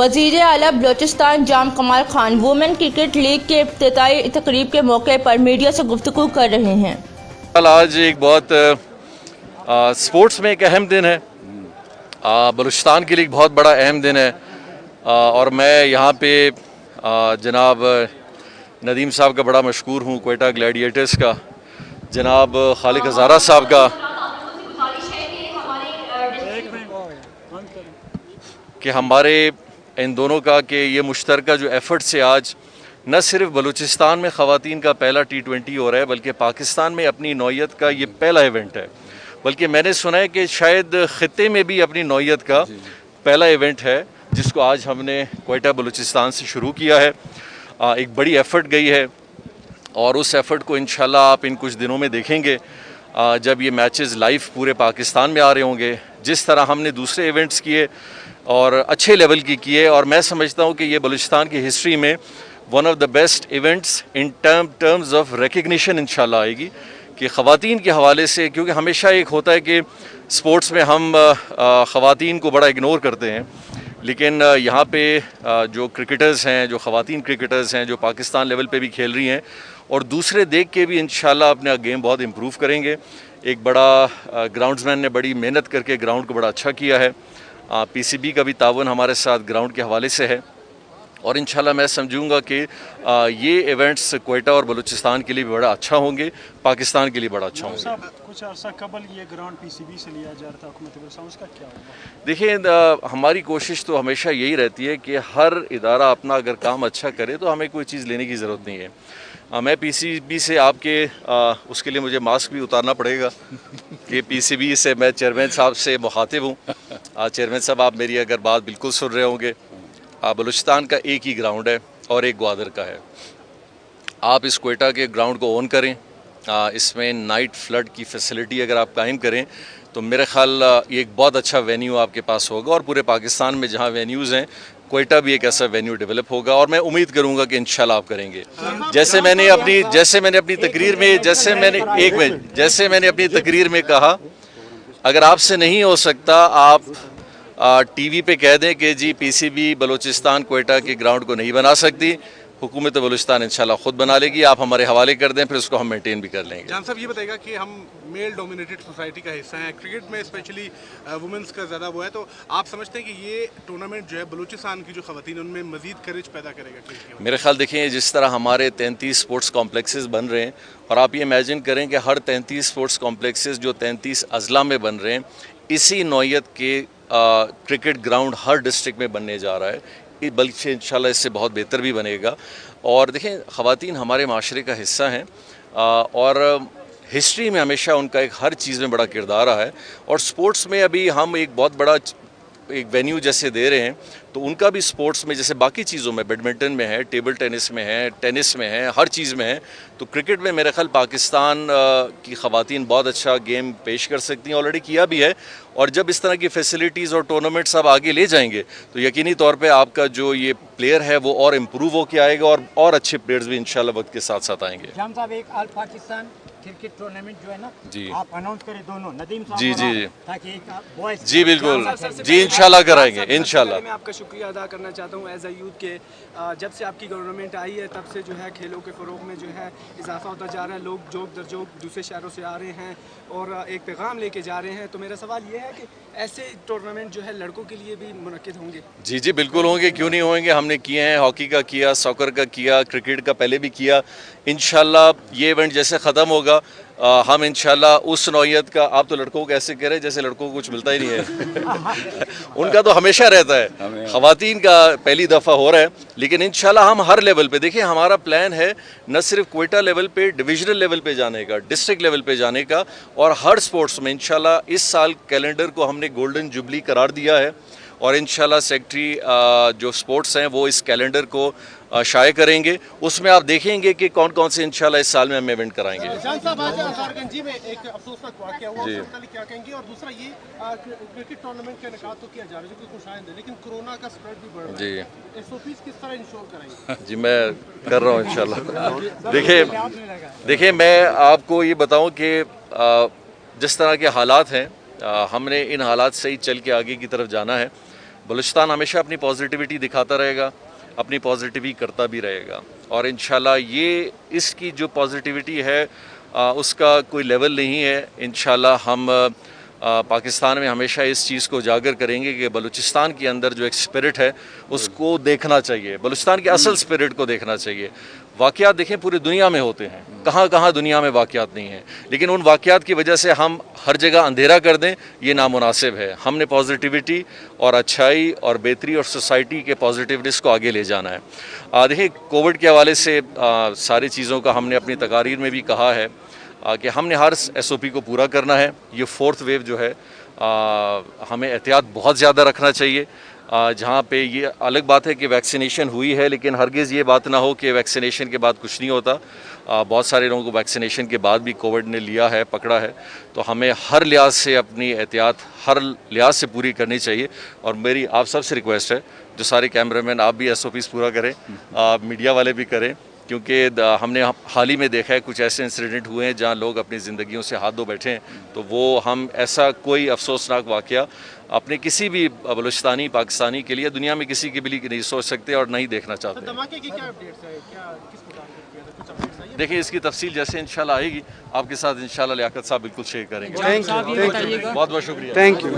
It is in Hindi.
वज़ीर आला बलोचिस्तान जाम कमाल खान वुमेन क्रिकेट लीग के इफ्तिताई तकरीब के मौके पर मीडिया से गुफ्तगू कर रहे हैं। आज एक बहुत स्पोर्ट्स में एक अहम दिन है, बलूचिस्तान के लिए एक बहुत बड़ा अहम दिन है और मैं यहाँ पे जनाब नदीम साहब का बड़ा मशहूर हूँ, क्वेटा ग्लैडिएटर्स का, जनाब खालिक हज़ारा साहब का, कि हमारे इन दोनों का कि ये मुश्तरका जो एफ़र्ट से आज न सिर्फ बलूचिस्तान में ख़वातीन का पहला T20 हो रहा है बल्कि पाकिस्तान में अपनी नौयत का ये पहला इवेंट है। बल्कि मैंने सुना है कि शायद ख़ित्ते में भी अपनी नौयत का पहला इवेंट है जिसको आज हमने क्वेटा बलूचिस्तान से शुरू किया है। एक बड़ी एफ़र्ट गई है और उस एफ़र्ट को इंशाल्लाह आप इन कुछ दिनों में देखेंगे जब ये मैचेस लाइव पूरे पाकिस्तान में आ रहे होंगे। जिस तरह हमने दूसरे इवेंट्स किए और अच्छे लेवल की किए, और मैं समझता हूँ कि ये बलूचिस्तान की हिस्ट्री में one of the best events in terms of recognition इंशाल्लाह आएगी कि ख़वातीन के हवाले से, क्योंकि हमेशा एक होता है कि स्पोर्ट्स में हम ख़वातीन को बड़ा इग्नोर करते हैं, लेकिन यहाँ पे जो क्रिकेटर्स हैं, जो ख़वातीन क्रिकेटर्स हैं जो पाकिस्तान लेवल पे भी खेल रही हैं और दूसरे देख के भी इंशाल्लाह अपना गेम बहुत इम्प्रूव करेंगे। एक बड़ा ग्राउंड्समैन ने बड़ी मेहनत करके ग्राउंड को बड़ा अच्छा किया है। PCB का भी तावन हमारे साथ ग्राउंड के हवाले से है और इंशाल्लाह मैं समझूंगा कि ये इवेंट्स क्वेटा और बलूचिस्तान के लिए भी बड़ा अच्छा होंगे, पाकिस्तान के लिए बड़ा अच्छा होंगे। कुछ अर्सा कबल ये ग्राउंड PCB से लिया जा रहा था हुकूमत वज़ीर, उसका क्या होगा? देखिए, हमारी कोशिश तो हमेशा यही रहती है कि हर इदारा अपना अगर काम अच्छा करे तो हमें कोई चीज़ लेने की ज़रूरत नहीं है। मैं PCB से आपके उसके लिए मुझे मास्क भी उतारना पड़ेगा कि PCB से मैं चेयरमैन साहब से मुखातिब हूँ। चेयरमैन साहब, आप मेरी अगर बात बिल्कुल सुन रहे होंगे, बलूचिस्तान का एक ही ग्राउंड है और एक ग्वादर का है। आप इस क्वेटा के ग्राउंड को ओन करें, इसमें नाइट फ्लड की फैसिलिटी अगर आप कायम करें तो मेरे ख्याल ये एक बहुत अच्छा वेन्यू आपके पास होगा और पूरे पाकिस्तान में जहाँ वेन्यूज़ हैं क्वेटा भी एक ऐसा वेन्यू डेवलप होगा और मैं उम्मीद करूंगा कि इंशाल्लाह आप करेंगे। जैसे मैंने अपनी तकरीर में कहा, अगर आपसे नहीं हो सकता आप टीवी पे कह दें कि जी PCB बलूचिस्तान क्वेटा के ग्राउंड को नहीं बना सकती, हुकूमत बलूचिस्तान इंशाल्लाह खुद बना लेगी, आप हमारे हवाले कर दें, फिर उसको हम मेंटेन भी कर लेंगे। जान साहब, ये बताएगा कि हम मेल डोमिनेटेड सोसाइटी का हिस्सा हैं, क्रिकेट में स्पेशली वुमेंस का ज़्यादा वो है, तो आप समझते हैं कि ये टूर्नामेंट जो है बलूचिस्तान की जो ख़वातीन उनमें मज़ीद करेज पैदा करेगा? मेरे ख्याल देखिए, जिस तरह हमारे 33 स्पोर्ट्स कॉम्प्लेक्सेस बन रहे हैं और आप ये इमेजिन करें कि हर 33 स्पोर्ट्स कॉम्प्लेक्सेस जो 33 अजला में बन रहे हैं, इसी नौयत के क्रिकेट ग्राउंड हर डिस्ट्रिक्ट में बनने जा रहा है, बल्कि इंशाल्लाह इससे बहुत बेहतर भी बनेगा। और देखें, ख़वातीन हमारे माशरे का हिस्सा हैं और हिस्ट्री में हमेशा उनका एक हर चीज़ में बड़ा किरदार रहा है और स्पोर्ट्स में अभी हम एक बहुत बड़ा एक वेन्यू जैसे दे रहे हैं तो उनका भी स्पोर्ट्स में, जैसे बाकी चीज़ों में, बैडमिंटन में है, टेबल टेनिस में है, टेनिस में है, हर चीज़ में है, तो क्रिकेट में मेरे ख्याल पाकिस्तान की ख़वातीन बहुत अच्छा गेम पेश कर सकती हैं, ऑलरेडी किया भी है। और जब इस तरह की फैसिलिटीज़ और टूर्नामेंट्स आप आगे ले जाएंगे तो यकीनी तौर पे आपका जो ये प्लेयर है वो और इम्प्रूव होकर आएगा और अच्छे प्लेयर्स भी इंशाल्लाह वक्त के साथ साथ आएंगे। जाम साहब, एक ऑल पाकिस्तान क्रिकेट टूर्नामेंट जो है ना, जी, आप अनाउंस करें दोनों, नदीम साहब, जी, ताकि एक बॉयज, जी बिल्कुल, जी इंशाल्लाह कराएंगे इंशाल्लाह। मैं आपका शुक्रिया अदा करना चाहता हूँ एज अ यूथ के, जब से आपकी गवर्नमेंट आई है तब से जो है खेलों के फ़रोग में जो है इजाफा होता जा रहा है, लोग जोक दर जोक दूसरे शहरों से आ रहे हैं और एक पैगाम लेके जा रहे हैं। तो मेरा सवाल ये है कि ऐसे टूर्नामेंट जो है लड़कों के लिए भी मुनक्किद होंगे? जी बिल्कुल होंगे, क्यों नहीं होंगे। हमने किए हैं, हॉकी का किया, सॉकर का किया, क्रिकेट का पहले भी किया। इंशाल्लाह ये इवेंट जैसे ख़त्म होगा हम इंशाल्लाह उस नौयत का, आप तो लड़कों को ऐसे कह रहे हैं जैसे लड़कों को कुछ मिलता ही नहीं है उनका तो हमेशा रहता है, ख़वातीन का पहली दफ़ा हो रहा है, लेकिन इंशाल्लाह हम हर लेवल पे, देखिए हमारा प्लान है न सिर्फ क्वेटा लेवल पे, डिविजनल लेवल पे जाने का, डिस्ट्रिक्ट लेवल पे जाने का, और हर स्पोर्ट्स में इंशाल्लाह इस साल कैलेंडर को हमने गोल्डन जुबली करार दिया है और इंशाल्लाह सेक्रेटरी जो स्पोर्ट्स हैं वो इस कैलेंडर को शाये करेंगे। उसमें आप देखेंगे कि कौन कौन से इंशाल्लाह इस साल में हम इवेंट कराएंगे। जान साहब, आज अंसारगंजी में एक अफसोसनाक वाक़या हुआ, उसके क्या कहेंगे? और दूसरा ये क्रिकेट टूर्नामेंट का इनेकाद तो किया जा रहा है जो कि खुशाइंद है, लेकिन कोरोना का स्प्रेड भी बढ़ रहा है, जी SOPs किस तरह इंश्योर कराएंगे? जी मैं कर रहा हूँ इंशाल्लाह। देखिए मैं आपको ये बताऊँ कि जिस तरह के हालात हैं हमने इन हालात से ही चल के आगे की तरफ जाना है। बलूचिस्तान हमेशा अपनी पॉजिटिविटी दिखाता रहेगा, अपनी पॉजिटिविटी करता भी रहेगा, और इंशाल्लाह ये इसकी जो पॉजिटिविटी है उसका कोई लेवल नहीं है। इंशाल्लाह हम पाकिस्तान में हमेशा इस चीज़ को उजागर करेंगे कि बलूचिस्तान के अंदर जो एक स्पिरिट है उसको देखना चाहिए, बलूचिस्तान के असल स्पिरिट को देखना चाहिए। वाक़यात देखें पूरी दुनिया में होते हैं, कहाँ कहाँ दुनिया में वाक़यात नहीं हैं, लेकिन उन वाक़यात की वजह से हम हर जगह अंधेरा कर दें, ये नामुनासिब है। हमने पॉजिटिविटी और अच्छाई और बेहतरी और सोसाइटी के पॉजिटिवनेस को आगे ले जाना है। देखिए कोविड के हवाले से सारी चीज़ों का हमने अपनी तकारीर में भी कहा है कि हमने हर SOP को पूरा करना है। ये 4th वेव जो है हमें एहतियात बहुत ज़्यादा रखना चाहिए। जहाँ पे ये अलग बात है कि वैक्सीनेशन हुई है, लेकिन हरगिज़ ये बात ना हो कि वैक्सीनेशन के बाद कुछ नहीं होता। बहुत सारे लोगों को वैक्सीनेशन के बाद भी कोविड ने लिया है, पकड़ा है। तो हमें हर लिहाज से अपनी एहतियात हर लिहाज से पूरी करनी चाहिए। और मेरी आप सबसे रिक्वेस्ट है, जो सारे कैमरामैन आप भी SOPs पूरा करें, मीडिया वाले भी करें, क्योंकि हमने हाल ही में देखा है कुछ ऐसे इंसिडेंट हुए हैं जहां लोग अपनी ज़िंदगियों से हाथ धो बैठे हैं। तो वो हम ऐसा कोई अफसोसनाक वाक़या अपने किसी भी बलूचिस्तानी पाकिस्तानी के लिए दुनिया में किसी के लिए नहीं सोच सकते और नहीं देखना चाहते। धमाके की क्या अपडेट्स है, क्या किस प्रकार के किया था, कुछ अपडेट्स आई? देखिए इसकी तफसील जैसे इंशाल्लाह आएगी आपके साथ इंशाल्लाह लियाकत साहब बिल्कुल शेयर करेंगे। थैंक यू, बहुत बहुत शुक्रिया। Thank you.